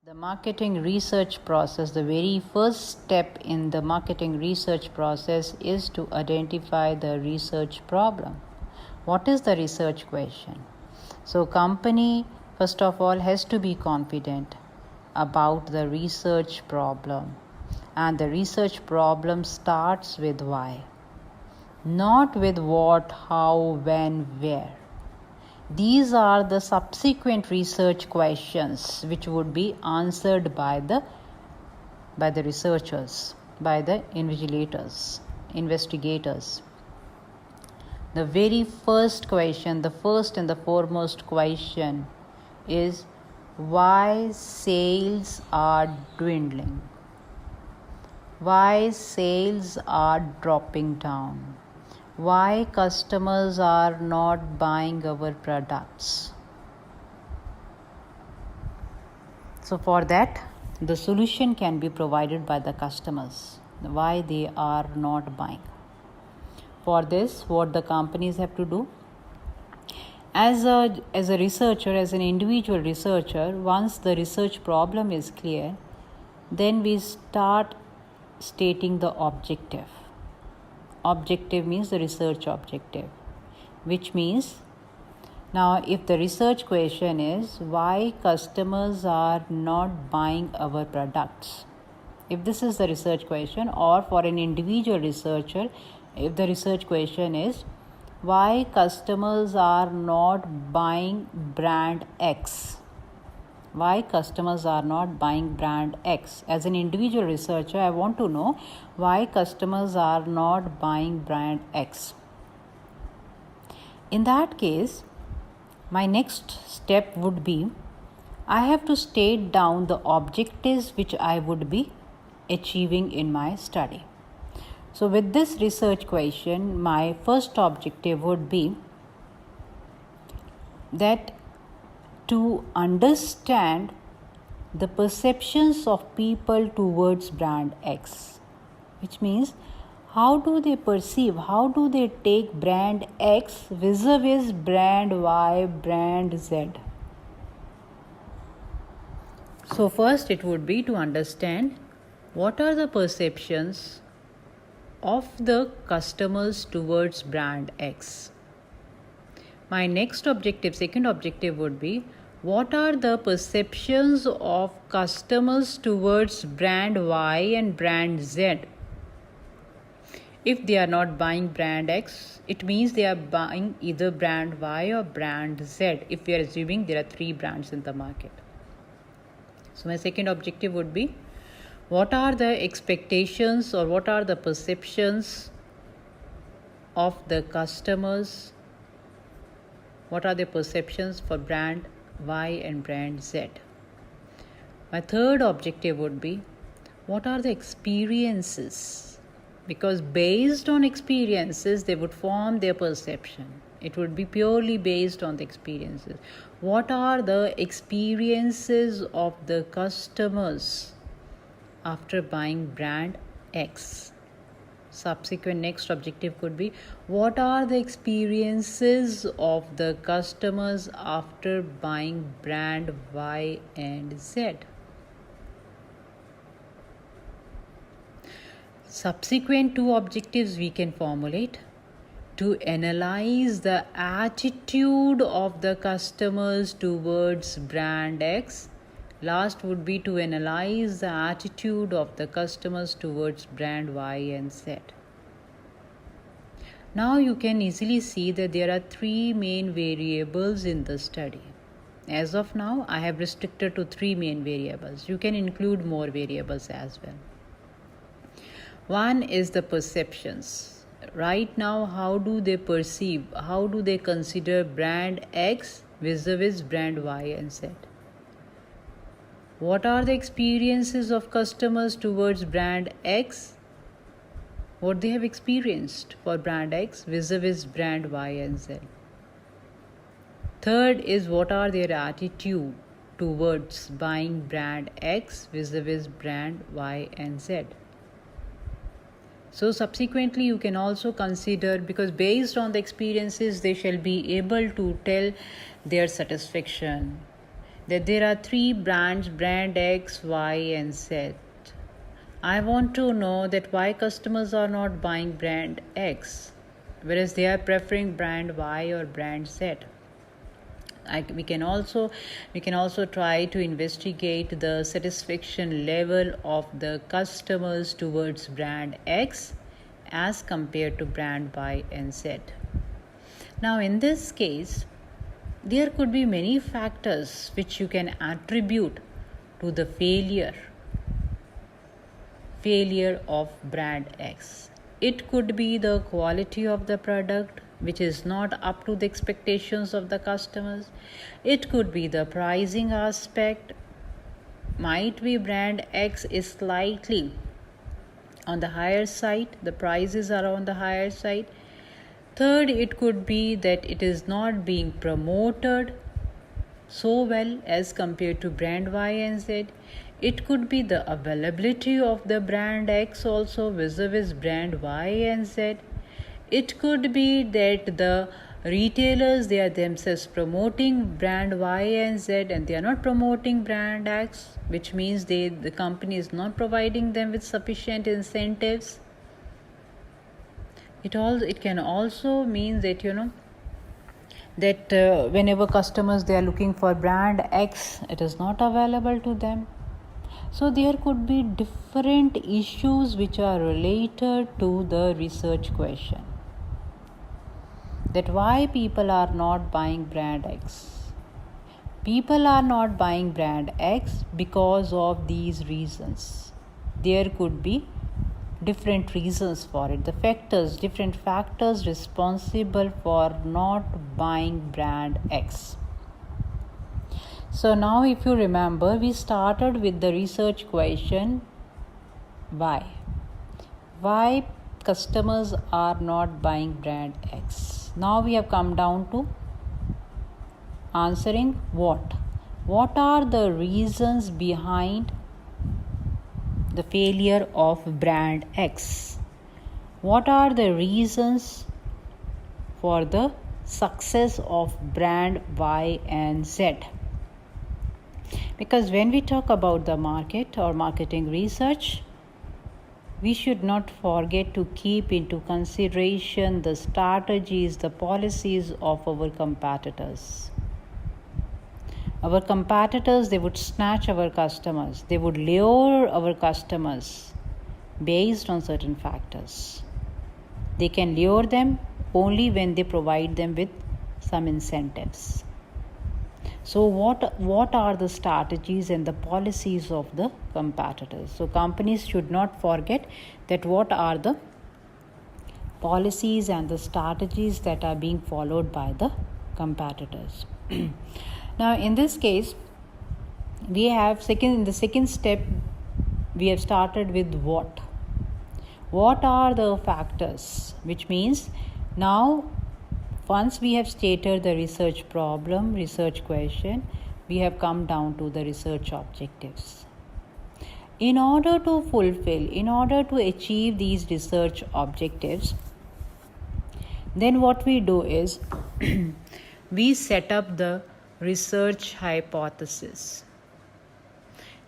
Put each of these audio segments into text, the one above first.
The marketing research process, the very first step in the marketing research process is to identify the research problem. What is the research question? So company first of all has to be confident about the research problem, and the research problem starts with why, not with what, how, when, where. These are the subsequent research questions which would be answered by the researchers, by the investigators. The very first question, the first and the foremost question is why sales are dwindling, why sales are dropping down, why customers are not buying our products. So for that, the solution can be provided by the customers, why they are not buying. For this, what the companies have to do, as a researcher, as an individual researcher, once the research problem is clear, then we start stating the objective. Objective means the research objective, which means now if the research question is why customers are not buying our products, if this is the research question, or for an individual researcher, if the research question is why customers are not buying brand X, why customers are not buying brand X. As an individual researcher, I want to know why customers are not buying brand X. In that case, my next step would be I have to state down the objectives which I would be achieving in my study. So with this research question, my first objective would be that to understand the perceptions of people towards brand X, which means how do they perceive, how do they take brand X vis-a-vis brand Y, brand Z. So first it would be to understand what are the perceptions of the customers towards brand X. My next objective, second objective would be what are the perceptions of customers towards brand Y and brand Z. If they are not buying brand X, it means they are buying either brand Y or brand Z, if we are assuming there are 3 brands in the market. So my second objective would be what are the expectations or what are the perceptions of the customers, what are the perceptions for brand Y and brand Z. My third objective would be what are the experiences, because based on experiences they would form their perception. It would be purely based on the experiences. What are the experiences of the customers after buying brand X? Subsequent next objective could be what are the experiences of the customers after buying brand Y and Z. Subsequent 2 objectives we can formulate to analyze the attitude of the customers towards brand X. Last would be to analyze the attitude of the customers towards brand Y and Z. Now you can easily see that there are 3 main variables in the study. As of now, I have restricted to 3 main variables. You can include more variables as well. One is the perceptions. Right now, how do they perceive, how do they consider brand X vis-a-vis brand Y and Z? What are the experiences of customers towards brand X? What they have experienced for brand X vis-a-vis brand Y and Z. Third is what are their attitude towards buying brand X vis-a-vis brand Y and Z. So subsequently you can also consider, because based on the experiences they shall be able to tell their satisfaction, that there are three brands, brand X, Y, and Z. I want to know that why customers are not buying brand X, whereas they are preferring brand Y or brand Z. We can also try to investigate the satisfaction level of the customers towards brand X as compared to brand Y and Z. Now, in this case, there could be many factors which you can attribute to the failure of brand X. It could be the quality of the product, which is not up to the expectations of the customers. It could be the pricing aspect. Might be brand X is slightly on the higher side, the prices are on the higher side. Third, it could be that it is not being promoted so well as compared to brand Y and Z. It could be the availability of the brand X also vis-a-vis brand Y and Z. It could be that the retailers, they are themselves promoting brand Y and Z and they are not promoting brand X, which means the company is not providing them with sufficient incentives. It can also mean that whenever customers, they are looking for brand X, it is not available to them. So there could be different issues which are related to the research question, that why people are not buying brand X. People are not buying brand X because of these reasons. There could be different reasons for it. Different factors responsible for not buying brand X. So now, if you remember, we started with the research question, why? Why customers are not buying brand X? Now we have come down to answering what? What are the reasons behind the failure of brand X? What are the reasons for the success of brand Y and Z? Because when we talk about the market or marketing research, we should not forget to keep into consideration the strategies, the policies of our competitors. Our competitors, they would snatch our customers. They would lure our customers based on certain factors. They can lure them only when they provide them with some incentives. So what are the strategies and the policies of the competitors? So companies should not forget that what are the policies and the strategies that are being followed by the competitors. Now, in this case, we have in the second step, we have started with what. What are the factors? Which means now, once we have stated the research problem, research question, we have come down to the research objectives. In order to achieve these research objectives, then what we do is we set up the research hypothesis.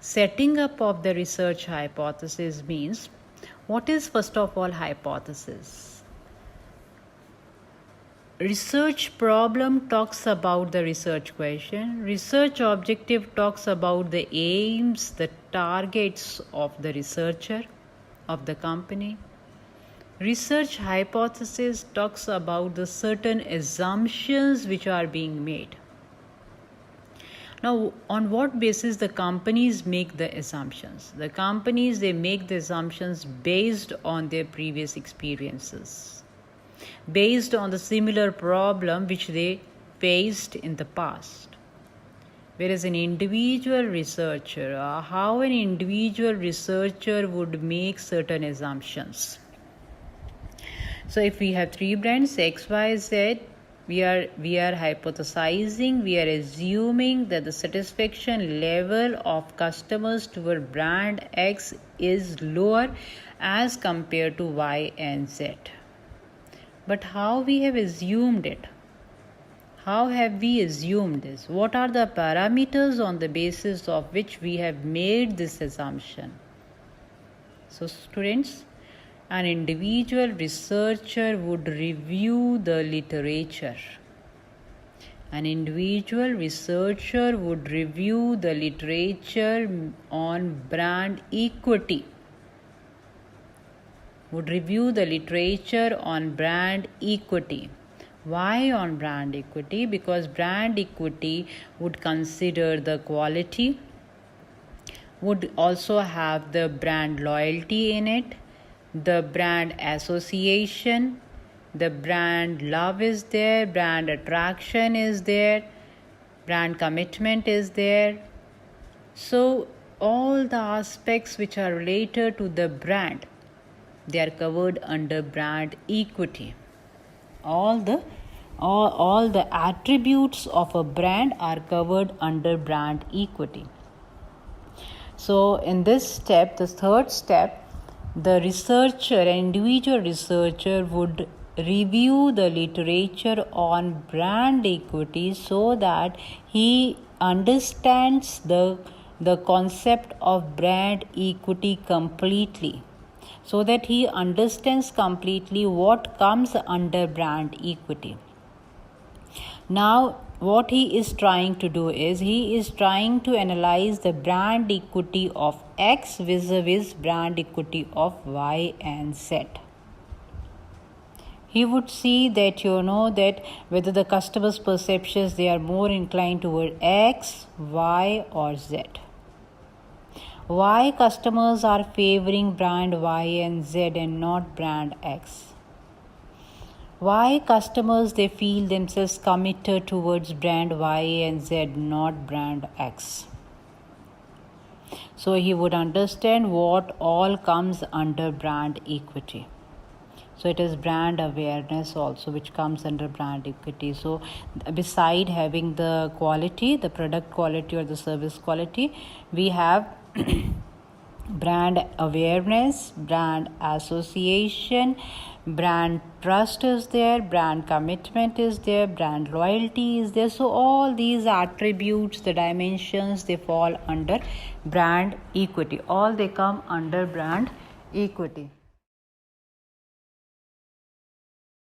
Setting up of the research hypothesis means, what is first of all hypothesis? Research problem talks about the research question. Research objective talks about the aims, the targets of the researcher, of the company. Research hypothesis talks about the certain assumptions which are being made. Now, on what basis the companies make the assumptions? The companies, they make the assumptions based on their previous experiences, based on the similar problem which they faced in the past. Whereas an individual researcher, how an individual researcher would make certain assumptions. So if we have three brands X, Y, Z, we are hypothesizing, we are assuming that the satisfaction level of customers toward brand X is lower as compared to Y and Z. But how we have assumed it? How have we assumed this? What are the parameters on the basis of which we have made this assumption? So, students, an individual researcher would review the literature. An individual researcher would review the literature on brand equity. Would review the literature on brand equity. Why on brand equity? Because brand equity would consider the quality, would also have the brand loyalty in it, the brand association, the brand love is there, brand attraction is there, brand commitment is there. So all the aspects which are related to the brand, they are covered under brand equity. All the attributes of a brand are covered under brand equity. So in this step, the third step, the researcher, an individual researcher would review the literature on brand equity so that he understands the concept of brand equity completely, so that he understands completely what comes under brand equity. Now, what he is trying to do is he is trying to analyze the brand equity of X vis-a-vis brand equity of Y and Z. He would see that that whether the customer's perceptions, they are more inclined toward X, Y or Z. Why customers are favoring brand Y and Z and not brand X? Why customers, they feel themselves committed towards brand Y and Z, not brand X? So he would understand what all comes under brand equity. So it is brand awareness also which comes under brand equity. So beside having the quality, the product quality or the service quality, we have brand awareness, brand association, brand trust is there, brand commitment is there, brand loyalty is there. So all these attributes, the dimensions, they fall under brand equity. All they come under brand equity.